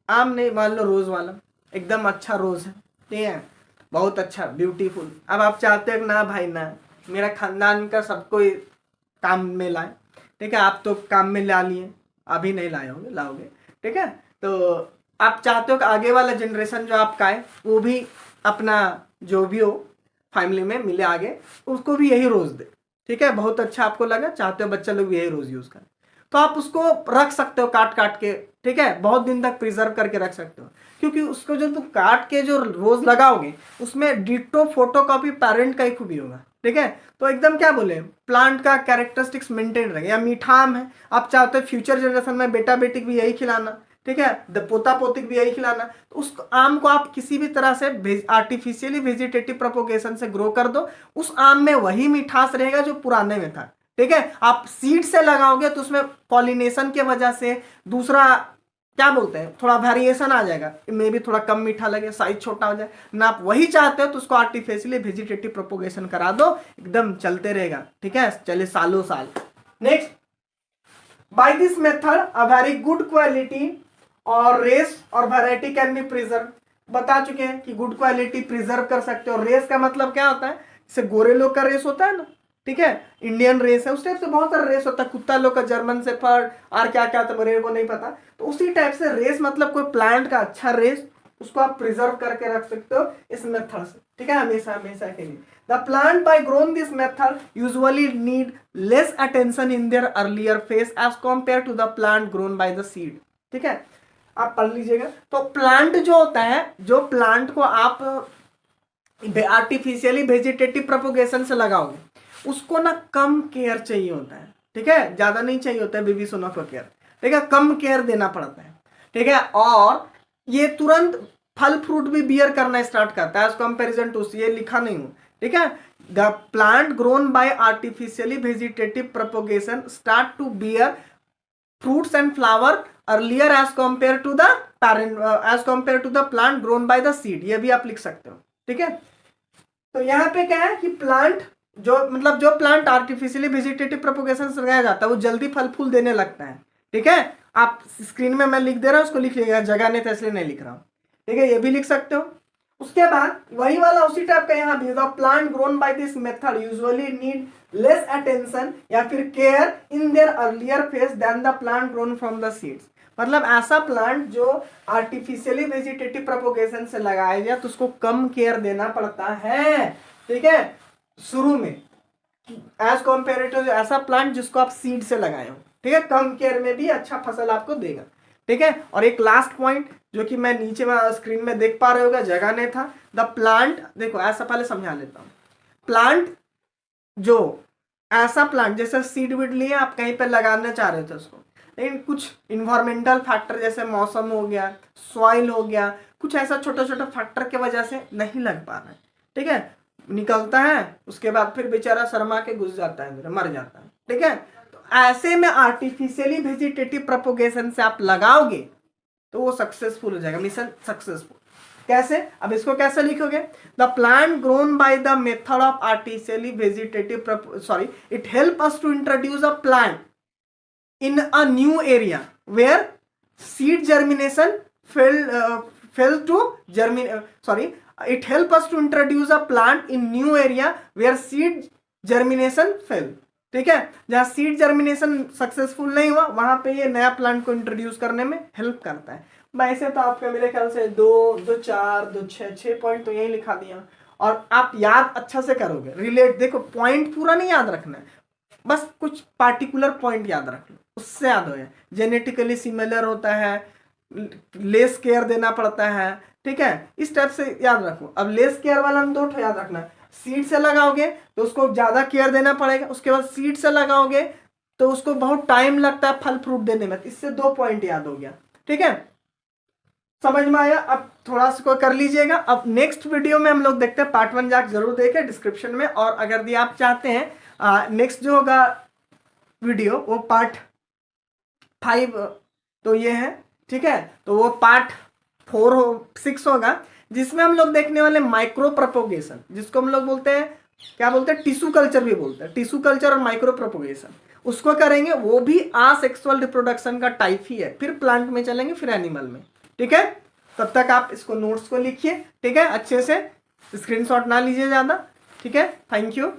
आम नहीं, मान लो रोज वाला, एकदम अच्छा रोज है, ठीक है, बहुत अच्छा ब्यूटीफुल। अब आप चाहते हो ना भाई ना, मेरा खानदान का सबको काम में लाए, ठीक है, आप तो काम में ला लिए, अभी नहीं लाए होंगे, लाओगे, ठीक है। तो आप चाहते हो कि आगे वाला जनरेशन जो आपका है वो भी अपना जो भी हो फैमिली में मिले आगे, उसको भी यही रोज दे, ठीक है, बहुत अच्छा आपको लगा, चाहते हो बच्चा लोग भी यही रोज यूज करें, तो आप उसको रख सकते हो काट काट के, ठीक है, बहुत दिन तक प्रिजर्व करके रख सकते हो, क्योंकि उसको जो तुम काट के जो रोज लगाओगे उसमें डिटो फोटोकॉपी पेरेंट का ही खूबी होगा, ठीक है। तो एकदम क्या बोले, प्लांट का कैरेक्टरिस्टिक्स मेंटेन रहेगा। या मीठा आम है, आप चाहते हो फ्यूचर जनरेशन में बेटा बेटी भी यही खिलाना, ठीक है, पोता पोती भी यही खिलाना, तो उस आम को आप किसी भी तरह से आर्टिफिशियली वेजिटेटिव प्रोपोगेशन से ग्रो कर दो, उस आम में वही मिठास रहेगा जो पुराने में था, ठीक है। आप सीड से लगाओगे तो उसमें पॉलिनेशन की वजह से दूसरा क्या बोलते हैं, थोड़ा वेरिएशन आ जाएगा, मे भी थोड़ा कम मीठा लगे, साइज छोटा हो जाए ना, आप वही चाहते हो तो उसको आर्टिफिशियली वेजिटेटिव प्रोपोगेशन करा दो, एकदम चलते रहेगा, ठीक है, चले सालों साल। Next, by this method a very good quality or race or variety can be preserve. बता चुके हैं कि गुड क्वालिटी प्रिजर्व कर सकते हो। रेस का मतलब क्या होता है, जैसे गोरे लोग का रेस होता है ना, ठीक है, इंडियन रेस है, उस टाइप से बहुत सारा रेस होता है, कुत्ता लोग का, जर्मन शेफर्ड और क्या क्या तो मेरे को नहीं पता, तो उसी टाइप से रेस मतलब कोई प्लांट का अच्छा रेस, उसको आप प्रिजर्व करके रख सकते हो इस मेथड से, ठीक है, हमेशा हमेशा के लिए। The plant by grown this method usually need less attention in their earlier phase as compare to the plant grown by the seed, ठीक है, आप पढ़ लीजिएगा। तो प्लांट जो होता है, जो प्लांट को आप आर्टिफिशियली वेजिटेटिव प्रोपोगेशन से लगाओगे उसको ना कम केयर चाहिए होता है, ठीक है, ज्यादा नहीं चाहिए होता है बेबी सोना को केयर, ठीक है, कम केयर देना पड़ता है, ठीक है, और ये तुरंत फल फ्रूट भी बियर करना स्टार्ट करता है एज कंपेरिजन टू, ये लिखा नहीं हूं, ठीक है। The plant grown by artificially vegetative propagation start to bear fruits and flower earlier as compared to the parent as compared to the plant grown by the seed, ये भी आप लिख सकते हो, ठीक है। तो यहाँ पे क्या है कि प्लांट जो मतलब जो प्लांट आर्टिफिशियली वेजिटेटिव प्रोपोगेशन से लगाया जाता है वो जल्दी फल फूल देने लगता है, ठीक है। आप स्क्रीन में मैं लिख दे रहा हूँ, उसको लिख लीजिएगा, जगह नहीं था इसलिए नहीं लिख रहा हूँ, ठीक है, ये भी लिख सकते हो। उसके बाद वही वाला उसी टाइप का यहाँ भी, the plant grown by this method usually need less attention या फिर care in their earlier phase then the plant grown from the seeds. मतलब ऐसा प्लांट जो आर्टिफिशियली वेजिटेटिव प्रोपोगेशन से लगाया गया तो उसको कम केयर देना पड़ता है, ठीक है, शुरू में, एज कम्पेयर टू ऐसा प्लांट जिसको आप सीड से लगाए हो, ठीक है, कम केयर में भी अच्छा फसल आपको देगा, ठीक है। और एक लास्ट पॉइंट जो कि मैं नीचे स्क्रीन में देख पा रहे होगा, जगह नहीं था, द प्लांट, देखो ऐसा पहले समझा लेता हूँ। प्लांट जो ऐसा प्लांट जैसे सीड विड लिए आप कहीं पे लगाना चाह रहे थे उसको, लेकिन कुछ इन्वायरमेंटल फैक्टर जैसे मौसम हो गया, सॉइल हो गया, कुछ ऐसा छोटा छोटा फैक्टर की वजह से नहीं लग पा रहा है, ठीक है, निकलता है, उसके बाद फिर बेचारा शर्मा के घुस जाता है, मर जाता है, ठीक है। तो ऐसे में आर्टिफिशियली वेजिटेटिव प्रोपोगेशन से आप लगाओगे तो वो सक्सेसफुल हो जाएगा, मिशन सक्सेसफुल। कैसे, अब इसको कैसे लिखोगे, the plant grown by the method of artificially vegetative sorry it help us to introduce a plant in a new area where seed germination fail to germinate it help us to introduce a plant in new area where seed germination fail, ठीक है। जहाँ सीड जर्मिनेशन सक्सेसफुल नहीं हुआ वहां पे ये नया प्लांट को इंट्रोड्यूस करने में हेल्प करता है। वैसे तो आपका मेरे ख्याल से 2 2 4 2 6 पॉइंट तो यही लिखा दिया, और आप याद अच्छा से करोगे। रिलेट, देखो पॉइंट पूरा नहीं याद रखना है, बस कुछ पार्टिकुलर पॉइंट याद रख लो, उससे याद हो जाए। जेनेटिकली सिमिलर होता है, लेस केयर देना पड़ता है, ठीक है, इस टाइप से याद रखो। अब लेस केयर वाला हम 2 याद रखना, सीड से लगाओगे तो उसको ज्यादा केयर देना पड़ेगा, उसके बाद सीड से लगाओगे तो उसको बहुत टाइम लगता है फल फ्रूट देने में, इससे 2 पॉइंट याद हो गया, ठीक है, समझ में आया। अब थोड़ा सा कर लीजिएगा। अब नेक्स्ट वीडियो में हम लोग देखते हैं, पार्ट 1 जाकर जरूर देखें डिस्क्रिप्शन में, और अगर भी आप चाहते हैं नेक्स्ट जो होगा वीडियो वो पार्ट 5 तो ये है, ठीक है, तो वो पार्ट 6 होगा, जिसमें हम लोग देखने वाले माइक्रो प्रोपोगेशन, जिसको हम लोग बोलते हैं, क्या बोलते हैं, टिश्यू कल्चर भी बोलते हैं, टिश्यू कल्चर और माइक्रो प्रोपोगेशन, उसको करेंगे। वो भी असेक्सुअल रिप्रोडक्शन का टाइप ही है, फिर प्लांट में चलेंगे, फिर एनिमल में, ठीक है। तब तक आप इसको नोट्स को लिखिए, ठीक है, अच्छे से स्क्रीनशॉट ना लीजिए ज़्यादा, ठीक है। Thank you.